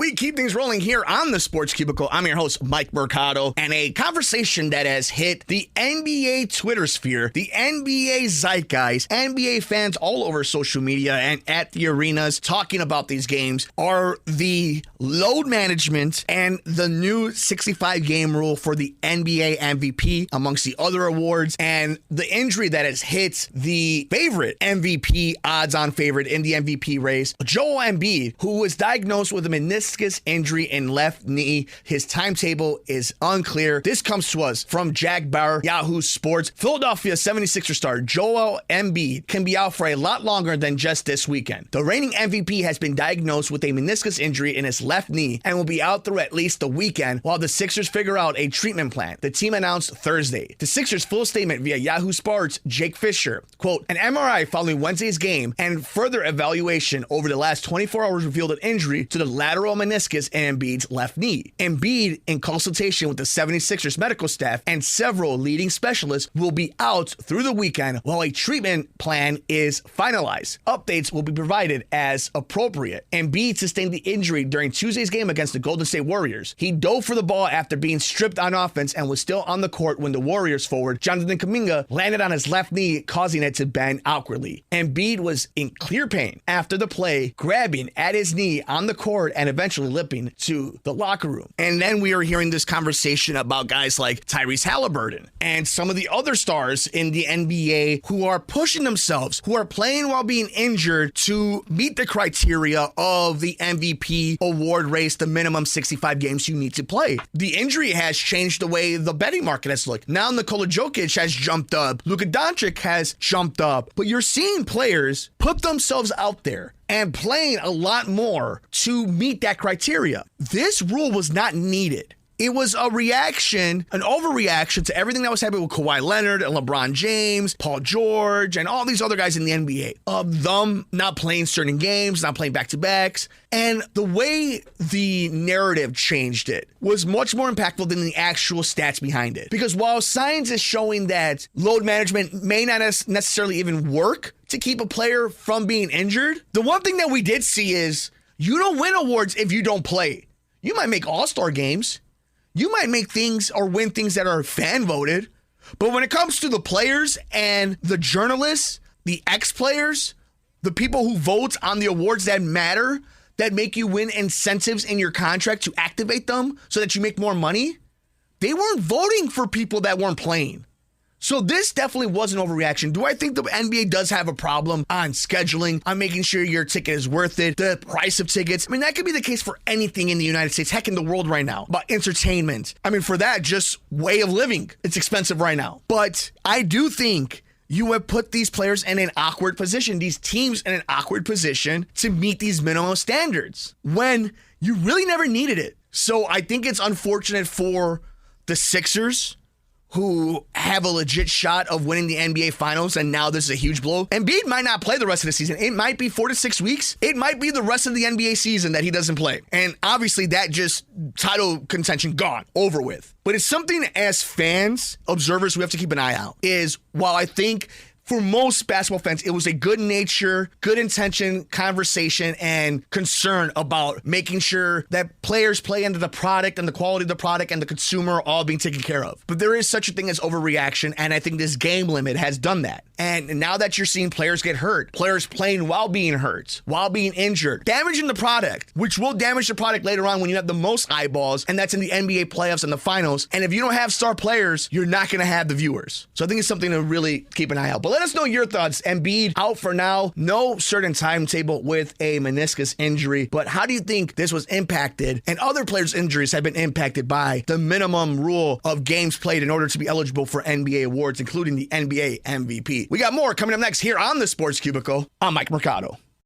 We keep things rolling here on the Sports Cubicle. I'm your host, Mike Mercado, and a conversation that has hit the NBA Twitter sphere, the NBA zeitgeist, NBA fans all over social media and at the arenas talking about these games are the load management and the new 65-game rule for the NBA MVP, amongst the other awards, and the injury that has hit the favorite MVP, odds-on favorite in the MVP race, Joel Embiid, who was diagnosed with a meniscus injury in left knee. His timetable is unclear. This comes to us from Jack Bauer, Yahoo Sports. Philadelphia 76er star Joel Embiid can be out for a lot longer than just this weekend. The reigning MVP has been diagnosed with a meniscus injury in his left knee and will be out through at least the weekend while the Sixers figure out a treatment plan, the team announced Thursday. The Sixers' full statement via Yahoo Sports' Jake Fisher, quote, an MRI following Wednesday's game and further evaluation over the last 24 hours revealed an injury to the lateral meniscus in Embiid's left knee. Embiid, in consultation with the 76ers medical staff and several leading specialists, will be out through the weekend while a treatment plan is finalized. Updates will be provided as appropriate. Embiid sustained the injury during Tuesday's game against the Golden State Warriors. He dove for the ball after being stripped on offense and was still on the court when the Warriors forward, Jonathan Kuminga, landed on his left knee, causing it to bend outwardly. Embiid was in clear pain after the play, grabbing at his knee on the court and eventually limping to the locker room. And then we are hearing this conversation about guys like Tyrese Halliburton and some of the other stars in the NBA who are pushing themselves, who are playing while being injured to meet the criteria of the MVP award race, the minimum 65 games you need to play. The injury has changed the way the betting market has looked. Now Nikola Jokic has jumped up. Luka Doncic has jumped up. But you're seeing players put themselves out there and playing a lot more to meet that criteria. This rule was not needed. It was a reaction, an overreaction to everything that was happening with Kawhi Leonard and LeBron James, Paul George, and all these other guys in the NBA, of them not playing certain games, not playing back-to-backs. And the way the narrative changed it was much more impactful than the actual stats behind it. Because while science is showing that load management may not necessarily even work to keep a player from being injured, the one thing that we did see is you don't win awards if you don't play. You might make all-star games. You might make things or win things that are fan voted. But when it comes to the players and the journalists, the ex-players, the people who vote on the awards that matter, that make you win incentives in your contract to activate them so that you make more money, they weren't voting for people that weren't playing. So this definitely was an overreaction. Do I think the NBA does have a problem on scheduling, on making sure your ticket is worth it, the price of tickets? I mean, that could be the case for anything in the United States, heck, in the world right now, about entertainment. I mean, for that, just way of living, it's expensive right now. But I do think you have put these players in an awkward position, these teams in an awkward position to meet these minimum standards when you really never needed it. So I think it's unfortunate for the Sixers, who have a legit shot of winning the NBA Finals, and now this is a huge blow. Embiid might not play the rest of the season. It might be 4 to 6 weeks. It might be the rest of the NBA season that he doesn't play. And obviously that just title contention gone, over with. But it's something as fans, observers, we have to keep an eye out, is while I think for most basketball fans, it was a good nature, good intention conversation and concern about making sure that players play into the product and the quality of the product and the consumer all being taken care of. But there is such a thing as overreaction, and I think this game limit has done that. And now that you're seeing players get hurt, players playing while being hurt, while being injured, damaging the product, which will damage the product later on when you have the most eyeballs, and that's in the NBA playoffs and the finals. And if you don't have star players, you're not going to have the viewers. So I think it's something to really keep an eye out. But let us know your thoughts. Embiid out for now. No certain timetable with a meniscus injury. But how do you think this was impacted and other players' injuries have been impacted by the minimum rule of games played in order to be eligible for NBA awards, including the NBA MVP? We got more coming up next here on the Sports Cubicle. I'm Mike Mercado.